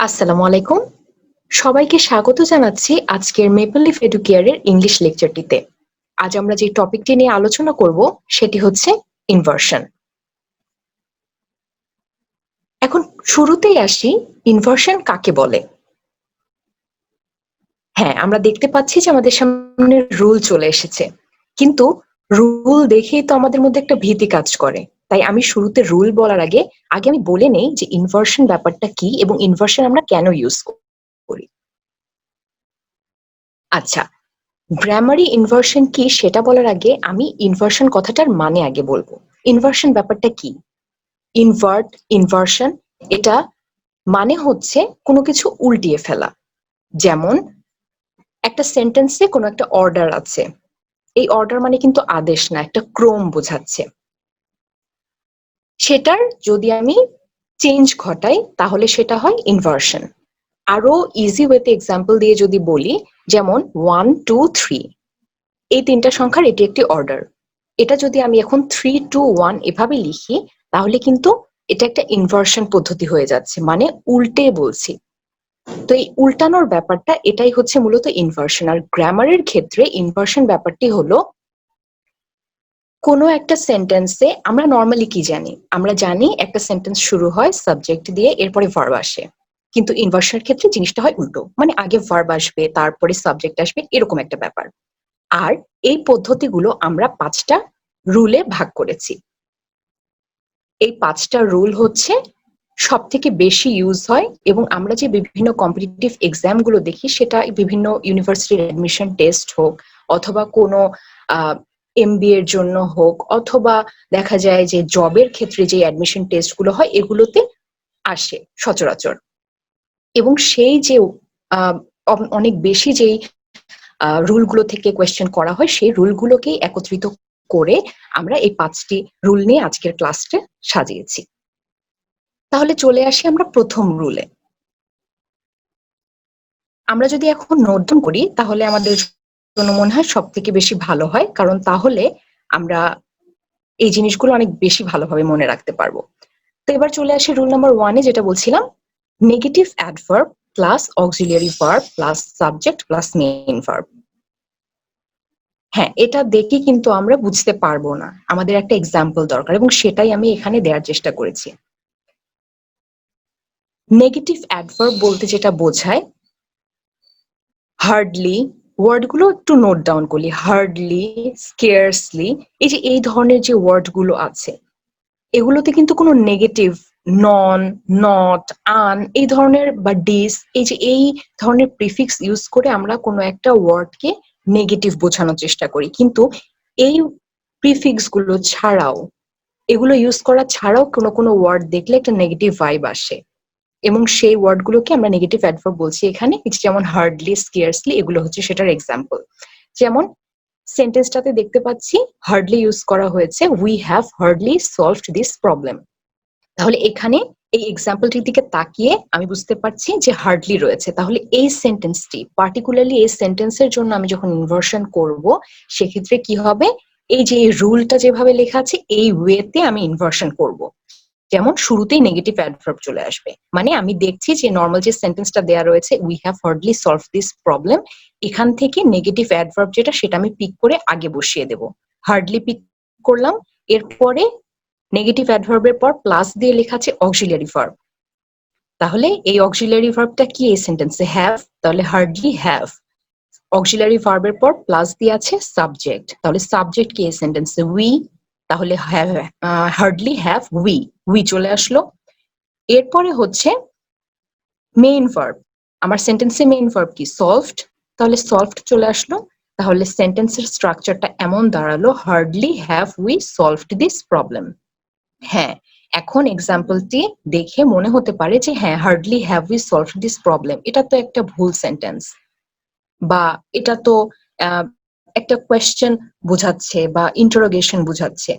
আসসালামু আলাইকুম। সবাইকে স্বাগত জানাচ্ছি আজকের মেপল লিফ এডুকেয়ারের ইংলিশ লেকচারটিতে। আজ আমরা যে টপিকটি নিয়ে আলোচনা করব সেটি হচ্ছে ইনভার্সন। এখন শুরুতেই আসি, ইনভার্সন কাকে বলে? হ্যাঁ, আমরা দেখতে পাচ্ছি যে আমাদের সামনে রুল চলে এসেছে, কিন্তু রুল দেখেই তো আমাদের মধ্যে একটা ভীতি কাজ করে। তাই আমি শুরুতে রুল বলার আগে আমি বলে নেই যে ইনভার্সন ব্যাপারটা কি এবং ইনভার্সন আমরা কেন ইউজ করি। আচ্ছা, গ্রামারি ইনভার্সন কি সেটা বলার আগে আমি ইনভার্সন কথাটার মানে আগে বলবো। ইনভার্সন ব্যাপারটা কি? ইনভার্সন এটা মানে হচ্ছে কোনো কিছু উল্টিয়ে ফেলা। যেমন একটা সেন্টেন্সে কোনো একটা অর্ডার আছে, এই অর্ডার মানে কিন্তু আদেশ না, একটা ক্রম বোঝাচ্ছে। সেটার যদি আমি চেঞ্জ ঘটাই তাহলে সেটা হয় ইনভার্সন। আরো ইজি ওয়েতে এক্সাম্পল দিয়ে যদি বলি, যেমন 1 2 3, এই তিনটা সংখ্যার এটি একটি অর্ডার। এটা যদি আমি এখন 3 2 1 এভাবে লিখি তাহলে কিন্তু এটা একটা ইনভার্সন পদ্ধতি হয়ে যাচ্ছে, মানে উল্টে বলছি। তো এই উল্টানোর ব্যাপারটা এটাই হচ্ছে মূলত ইনভার্সন। আর গ্রামারের ক্ষেত্রে ইনভার্সন ব্যাপারটি হলো কোনো একটা সেন্টেন্সে আমরা নর্মালি কি জানি, আমরা জানি একটা সেন্টেন্স শুরু হয় সাবজেক্ট দিয়ে, এরপরে ভার্ব আসে। কিন্তু ইনভার্সনের ক্ষেত্রে জিনিসটা হয় উল্টো, মানে আগে ভার্ব আসবে তারপরে সাবজেক্ট আসবে, এরকম একটা ব্যাপার। আর এই পদ্ধতিগুলো আমরা 5টা রুলে ভাগ করেছি। এই 5টা রুল হচ্ছে সব থেকে বেশি ইউজ হয় এবং আমরা যে বিভিন্ন কম্পিটিটিভ এক্সাম গুলো দেখি, সেটা বিভিন্ন ইউনিভার্সিটির অ্যাডমিশন টেস্ট হোক অথবা কোনো এমবিএ এর জন্য হোক, অথবা দেখা যায় যে জবের ক্ষেত্রে যে অ্যাডমিশন টেস্ট গুলো হয় এগুলোতে আসে সচরাচর। এবং সেই যে অনেক বেশি যেই রুলগুলো থেকে কোয়েশ্চেন করা হয়, সেই রুলগুলোকেই একত্রিত করে আমরা এই 5টি রুল নিয়ে আজকের ক্লাসটা সাজিয়েছি। তাহলে চলে আসি আমরা প্রথম রুলে। আমরা যদি এখন নোট ডাউন করি তাহলে আমাদের জন্য মনে হয় সব থেকে বেশি ভালো হয়, কারণ তাহলে আমরা এই জিনিসগুলো অনেক বেশি ভালোভাবে মনে রাখতে পারবো। তো এবার চলে আসি রুল নাম্বার 1-এ, যেটা বলছিলাম, negative adverb plus auxiliary verb plus subject plus main verb. হ্যাঁ, এটা দেখে কিন্তু আমরা বুঝতে পারবো না, আমাদের একটা এক্সাম্পল দরকার এবং সেটাই আমি এখানে দেওয়ার চেষ্টা করেছি। নেগেটিভ অ্যাডভার্ব বলতে যেটা বোঝায়, হার্ডলি, ওয়ার্ডগুলো একটু নোট ডাউন করি, হার্ডলি, স্কেয়ারসলি, এই যে এই ধরনের যে ওয়ার্ডগুলো আছে এগুলোতে কিন্তু কোনো নেগেটিভ, নন, নট, আন এই ধরনের বা ডিস, এই যে এই ধরনের প্রিফিক্স ইউজ করে আমরা কোনো একটা ওয়ার্ডকে নেগেটিভ বোঝানোর চেষ্টা করি। কিন্তু এই প্রিফিক্স গুলো ছাড়াও, এগুলো ইউজ করা ছাড়াও কোনো কোনো ওয়ার্ড দেখলে একটা নেগেটিভ ভাইব আসে এবং সেই ওয়ার্ডগুলোকে আমরা নেগেটিভ অ্যাডভার্ব বলছি এখানে। যেমন হার্ডলি, স্কেয়ারসলি, এগুলো হচ্ছে সেটার এক্সাম্পল। যেমন সেন্টেন্সটাতে দেখতে পাচ্ছি হার্ডলি ইউজ করা হয়েছে, we have hardly solved this problem. তাহলে এখানে এই এক্সাম্পলটির দিকে তাকিয়ে আমি বুঝতে পারছি যে হার্ডলি রয়েছে। তাহলে এই সেন্টেন্সটি, পার্টিকুলারলি এই সেন্টেন্সের জন্য আমি যখন ইনভার্সন করব, সেক্ষেত্রে কি হবে, এই যে রুলটা যেভাবে লেখা আছে এই ওয়েতে আমি ইনভার্সন করব। যেমন শুরুতেই নেগেটিভ অ্যাডভার্ব চলে আসবে, মানে আমি দেখছি যে নর্মাল যে সেন্টেন্সটা দেয়া রয়েছে, we have hardly solve this problem, এখান থেকে নেগেটিভ অ্যাডভার্ব যেটা সেটা আমি পিক করে আগে বসিয়ে দেব। হার্ডলি পিক করলাম, এরপরে নেগেটিভ অ্যাডভার্বের পর প্লাস দিয়ে লেখা আছে অক্সিলিয়ারি ভার্ব। তাহলে এই অক্সিলিয়ারি ভার্বটা কি এই সেন্টেন্সে? হ্যাভ, তাহলে হার্ডলি হ্যাভ। অক্সিলিয়ারি ভার্বের পর প্লাস দিয়ে আছে সাবজেক্ট, তাহলে সাবজেক্ট কি এই সেন্টেন্সে? উই, তাহলে হার্ডলি হ্যাভ উই, উই চলে আসলো। এরপরে হচ্ছে মেইন ভার্ব, আমার সেন্টেন্সে মেইন ভার্ব কি? সলভড, তাহলে সলভড চলে আসলো। তাহলে সেন্টেন্সের স্ট্রাকচারটা এমন দাঁড়ালো, hardly have we solved this problem. হ্যাঁ, এখন এক্সাম্পলটি দেখে মনে হতে পারে যে হ্যাঁ, hardly have we solved this problem, এটা তো একটা ভুল সেন্টেন্স, বা এটা তো একটা কোয়েশ্চেন বোঝাচ্ছে বা ইন্টারোগেশন বোঝাচ্ছে।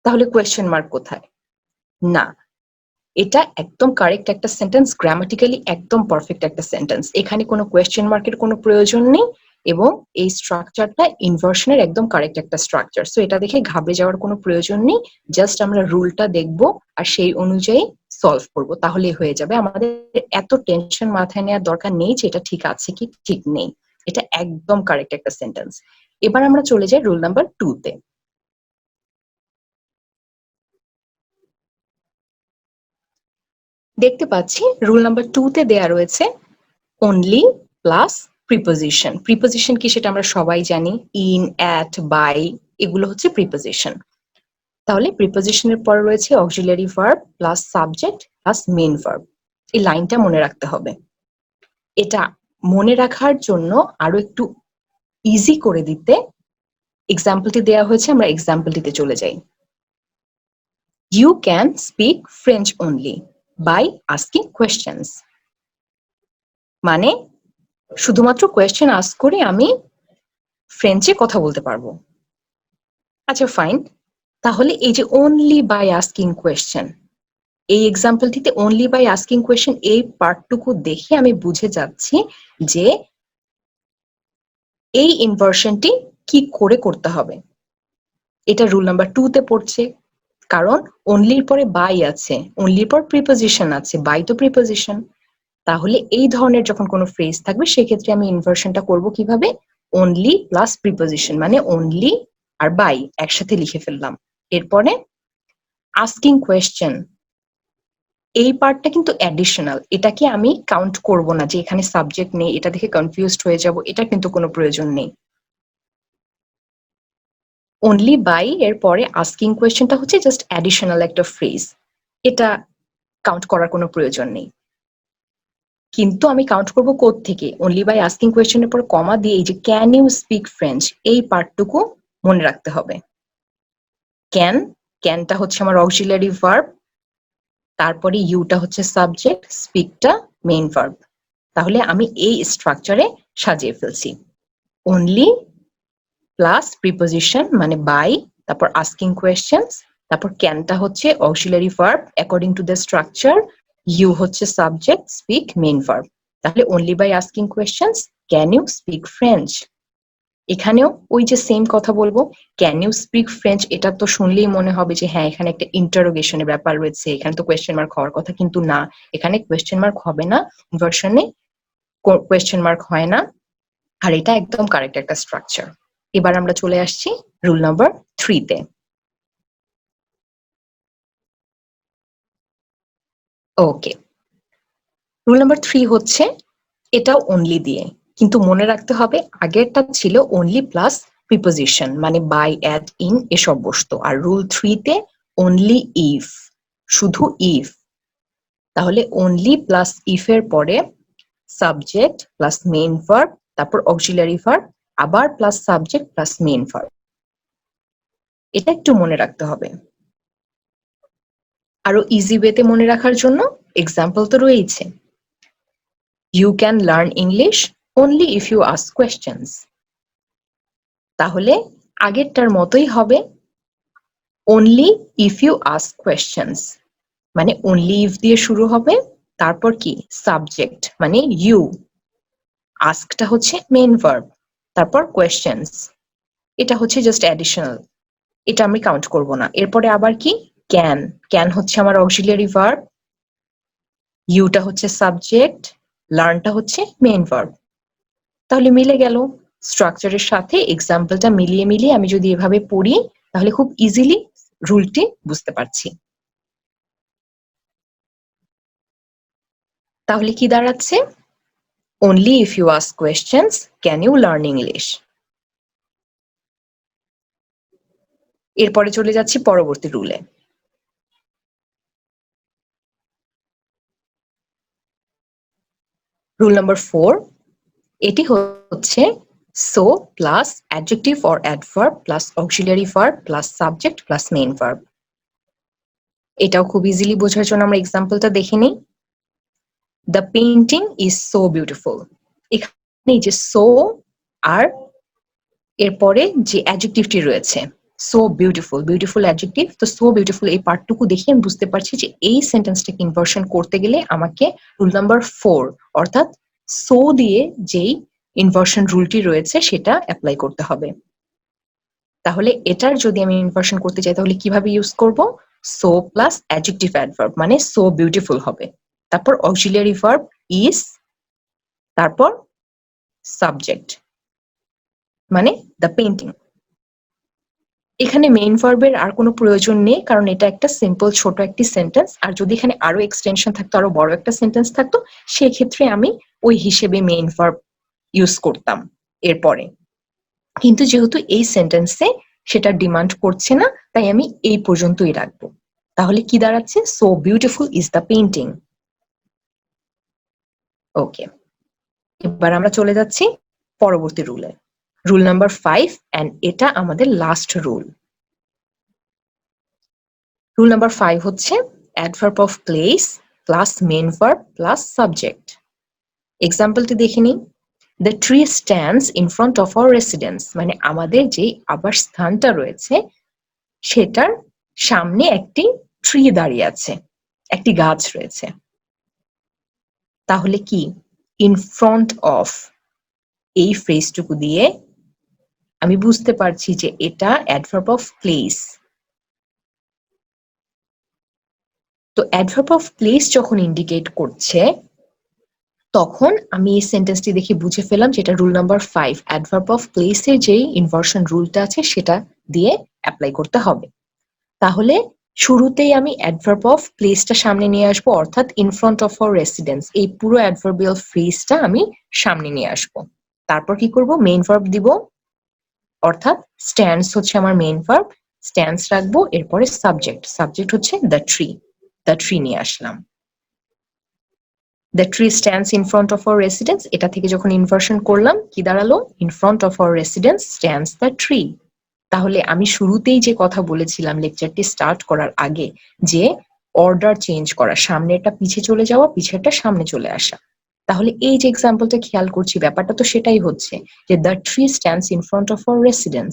তাহলে কোয়েশ্চেন মার্ক কোথায়? না, এটা একদম কারেক্ট একটা সেন্টেন্স, গ্রামাটিক্যালি একদম পারফেক্ট একটা সেন্টেন্স, এখানে কোনো কোয়েশ্চেন মার্কের কোনো প্রয়োজন নেই এবং এই স্ট্রাকচারটা ইনভার্সনের একদম কারেক্ট একটা স্ট্রাকচার। সো এটা দেখে ঘাবড়ে যাওয়ার কোনো প্রয়োজন নেই, জাস্ট আমরা রুলটা দেখব আর সেই অনুযায়ী সলভ করব, তাহলেই হয়ে যাবে। আমাদের এত টেনশন মাথায় নেওয়ার দরকার নেই যে এটা ঠিক আছে কি ঠিক নেই। এটা একদম কারেক্ট একটা সেন্টেন্স। এবার আমরা চলে যাই রুল নাম্বার 2 তে। দেখতে পাচ্ছি রুল নাম্বার 2 তে দেয়া রয়েছে অনলি প্লাস প্রিপোজিশন। প্রিপোজিশন কি সেটা আমরা সবাই জানি, ইন, অ্যাট, বাই, এগুলো হচ্ছে প্রিপোজিশন। তাহলে প্রিপোজিশনের পর রয়েছে auxiliary verb plus subject plus main verb. এই লাইনটা মনে রাখতে হবে। এটা মনে রাখার জন্য আরো একটু ইজি করে দিতে এক্সাম্পলটি দেওয়া হয়েছে, আমরা এক্সাম্পলটিতে চলে যাই। You can speak French only by asking questions. মানে শুধুমাত্র কোয়েশ্চেন আস্ক করে আমি ফ্রেঞ্চে কথা বলতে পারবো। আচ্ছা ফাইন, তাহলে এই যে অনলি বাই আস্কিং কোয়েশ্চেন, এই এক্সাম্পলটিতে অনলি বাই আস্কিং কোয়েশ্চেন এই পার্টটুকু দেখে আমি বুঝে যাচ্ছি যে এই ইনভার্সনটি কি করে করতে হবে। এটা রুল নাম্বার 2 তে পড়ছে, কারণ অনলির পরে বাই আছে, অনলির পর প্রিপোজিশন আছে, বাই তো প্রিপোজিশন। তাহলে এই ধরনের যখন কোনো ফ্রেজ থাকবে সেক্ষেত্রে আমি ইনভার্সনটা করব কিভাবে, অনলি প্লাস প্রিপোজিশন, মানে অনলি আর বাই একসাথে লিখে ফেললাম। এরপরে আস্কিং কোয়েশ্চেন, এই পার্টটা কিন্তু অ্যাডিশনাল, এটাকে আমি কাউন্ট করব না যে এখানে সাবজেক্ট নেই, এটা দেখে কনফিউজড হয়ে যাব, এটা কিন্তু কোনো প্রয়োজন নেই। অনলি বাই এর পরে আস্কিং কোয়েশ্চেনটা হচ্ছে জাস্ট অ্যাডিশনাল একটা ফ্রেজ, এটা কাউন্ট করার কোনো প্রয়োজন নেই। কিন্তু আমি কাউন্ট করব কোড থেকে, অনলি বাই আস্কিং কোয়েশ্চেনের পর কমা দিয়ে এই যে ক্যান ইউ স্পিক ফ্রেঞ্চ, এই পার্টটুকু মনে রাখতে হবে। ক্যান, ক্যানটা হচ্ছে আমার অক্সিলারি ভার্ব, তারপরে ইউটা হচ্ছে সাবজেক্ট, স্পিকটা মেইন ভার্ব। তাহলে আমি এই স্ট্রাকচারে সাজিয়ে ফেলছি। অনলি প্লাস প্রিপোজিশন মানে বাই, তারপর আস্কিং কোয়েশ্চেন্স, তারপর ক্যানটা হচ্ছে auxiliary verb according to the structure, you হচ্ছে সাবজেক্ট, স্পিক মেইন ভার্ব। তাহলে only by asking questions can you speak French. এখানেও ওই যে সেম কথা বলবো, ক্যান ইউ স্পিক ফ্রেঞ্চ, এটা তো শুনলেই মনে হবে যে হ্যাঁ এখানে একটা ইন্টারোগেশনের ব্যাপার রয়েছে, এখানে তো কোয়েশ্চেন মার্ক হওয়ার কথা, কিন্তু না, এখানে কোয়েশ্চেন মার্ক হবে না, ইনভার্সনে কোয়েশ্চেন মার্ক হয় না। আর এটা একদম কারেক্ট একটা স্ট্রাকচার। এবার আমরা চলে আসছি রুল নাম্বার 3 তে। ওকে, রুল নাম্বার 3 হচ্ছে এটাও অনলি দিয়ে, কিন্তু মনে রাখতে হবে আগেরটা ছিল অনলি প্লাস প্রিপোজিশন মানে বাই, অ্যাট, ইন এসব বসতো, আর রুল 3 তে অনলি ইফ, শুধু ইফ। তাহলে অনলি প্লাস ইফ এর পরে সাবজেক্ট প্লাস মেইন ভার্ব, তারপর অক্সিলারি ভার্ব, আবার plus subject plus main verb. এটা একটু মনে রাখতে হবে। আরো ইজি ওয়েতে মনে রাখার জন্য এক্সাম্পল তো রয়েছে। You can learn English only if you ask questions. তাহলে আগেরটার মতোই হবে, only if you ask questions, মানে অনলি ইফ দিয়ে শুরু হবে, তারপর কি সাবজেক্ট মানে ইউ, আস্কটা হচ্ছে মেইন ভার্ব, তারপর কোয়েশ্চেন্স, এটা হচ্ছে জাস্ট অ্যাডিশনাল, এটা আমি কাউন্ট করব না। এরপরে আবার কি ক্যান, ক্যান হচ্ছে আমার অক্সিলিয়ারি ভার্ব, ইউটা হচ্ছে সাবজেক্ট, লার্নটা হচ্ছে মেইন ভার্ব। তাহলে মিলে গেল, স্ট্রাকচারের সাথে এক্সাম্পলটা মিলিয়ে মিলিয়ে আমি যদি এভাবে পড়ি তাহলে খুব ইজিলি রুলটি বুঝতে পারছি। তাহলে কি দাঁড়াচ্ছে, only if you ask questions can you learn English. এরপরে চলে যাচ্ছি পরবর্তী রুলে। রুল নাম্বার 4, এটি হচ্ছে so plus adjective or adverb plus auxiliary verb plus subject plus main verb. এটাও খুব ইজিলি বোঝার জন্য আমরা এক্সাম্পলটা দেখে নিই। The painting is so beautiful. এখানে যে সো আর এরপরে যে অ্যাডজেক্টিভটি রয়েছে সো বিউটিফুল, বিউটিফুল অ্যাডজেক্টিভ, তো সো বিউটিফুল এই পার্টটুকু দেখে আমি বুঝতে পারছি যে এই সেন্টেন্সটাকে ইনভার্সন করতে গেলে আমাকে রুল নাম্বার 4 অর্থাৎ সো দিয়ে যেই ইনভার্সন রুলটি রয়েছে সেটা অ্যাপ্লাই করতে হবে। তাহলে এটার যদি আমি ইনভার্সন করতে চাই তাহলে কিভাবে ইউজ করব, সো প্লাস অ্যাডজেক্টিভ অ্যাডভার্ব মানে সো বিউটিফুল হবে। তারপর অক্সিলিয়ারি ভার্ব ইজ, তারপর সাবজেক্ট মানে দ্য পেইন্টিং। এখানে মেইন ভার্বের আর কোনো প্রয়োজন নেই, কারণ এটা একটা সিম্পল ছোট একটি সেন্টেন্স। আর যদি এখানে আরো এক্সটেনশন থাকতো, আরো বড় একটা সেন্টেন্স থাকতো, সেক্ষেত্রে আমি ওই হিসেবে মেইন ভার্ব ইউজ করতাম এরপরে। কিন্তু যেহেতু এই সেন্টেন্সে সেটা ডিমান্ড করছে না, তাই আমি এই পর্যন্তই রাখবো। তাহলে কি দাঁড়াচ্ছে? So beautiful is the painting. Okay, এবার আমরা চলে যাচ্ছি পরবর্তী রুলে, রুল নাম্বার 5, এন্ড এটা আমাদের লাস্ট রুল। রুল নাম্বার 5 হচ্ছে adverb of place plus main verb plus subject. এক্সাম্পলটি দেখে নিই। The tree stands in front of our residence, মানে আমাদের যে আবাসস্থানটা রয়েছে সেটার সামনে একটি ট্রি দাঁড়িয়ে আছে, একটি গাছ রয়েছে। তাহলে কি ইন ফ্রন্ট অফ এই ফ্রেজটুকু দিয়ে আমি বুঝতে পারছি যে এটা অ্যাডভার্ব অফ প্লেস। তো অ্যাডভার্ব অফ প্লেস যখন ইন্ডিকেট করছে, তখন আমি এই সেন্টেন্সটি দেখে বুঝে ফেললাম যেটা রুল নাম্বার 5, অ্যাডভার্ব অফ প্লেসের যেই ইনভার্সন রুলটা আছে সেটা দিয়ে অ্যাপ্লাই করতে হবে। তাহলে শুরুতেই আমি অ্যাডভার্ব অফ প্লেসটা সামনে নিয়ে আসবো, অর্থাৎ in front of our residence, এই পুরো অ্যাডভার্বিয়াল ফ্রেজটা আমি সামনে নিয়ে আসবো। তারপর কি করব? মেইন ভার্ব দিব, অর্থাৎ স্ট্যান্ডস হচ্ছে আমার মেইন ভার্ব, স্ট্যান্ডস রাখবো। এরপরে সাবজেক্ট, সাবজেক্ট হচ্ছে দ্য ট্রি, দ্য ট্রি নিয়ে আসলাম। The tree stands in front of our residence, এটা থেকে যখন ইনভার্সন করলাম কি দাঁড়ালো? In front of our residence stands the tree. তাহলে আমি শুরুতেই যে কথা বলেছিলাম লেকচারটি স্টার্ট করার আগে, যে অর্ডার চেঞ্জ করা, সামনেটা পিছে চলে যাওয়া, পিছেরটা সামনে চলে আসা, তাহলে এই যে এক্সাম্পলটা খেয়াল করছি, ব্যাপারটা তো সেটাই হচ্ছে যে the tree stands in front of our residence,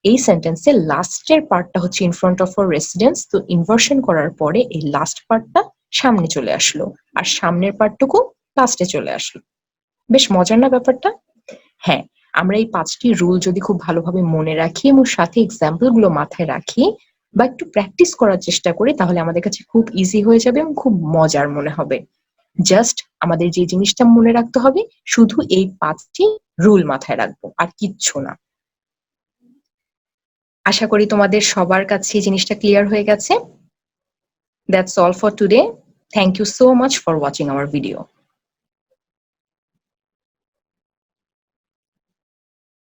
এই সেন্টেন্সের লাস্টের পার্টটা হচ্ছে in front of our residence. তো ইনভার্সন করার পরে এই লাস্ট পার্টটা সামনে চলে আসলো, আর সামনের পার্টটুকু লাস্টে চলে আসলো। বেশ মজার না ব্যাপারটা? হ্যাঁ, আমরা এই 5টি রুল যদি খুব ভালোভাবে মনে রাখি এবং সাথে এক্সাম্পল গুলো মাথায় রাখি বা একটু প্র্যাকটিস করার চেষ্টা করি, তাহলে আমাদের কাছে খুব ইজি হয়ে যাবে এবং খুব মজার মনে হবে। জাস্ট আমাদের যে জিনিসটা মনে রাখতে হবে, শুধু এই 5টি রুল মাথায় রাখবো, আর কিচ্ছু না। আশা করি তোমাদের সবার কাছে এই জিনিসটা ক্লিয়ার হয়ে গেছে। That's all for today. Thank you so much for watching our video.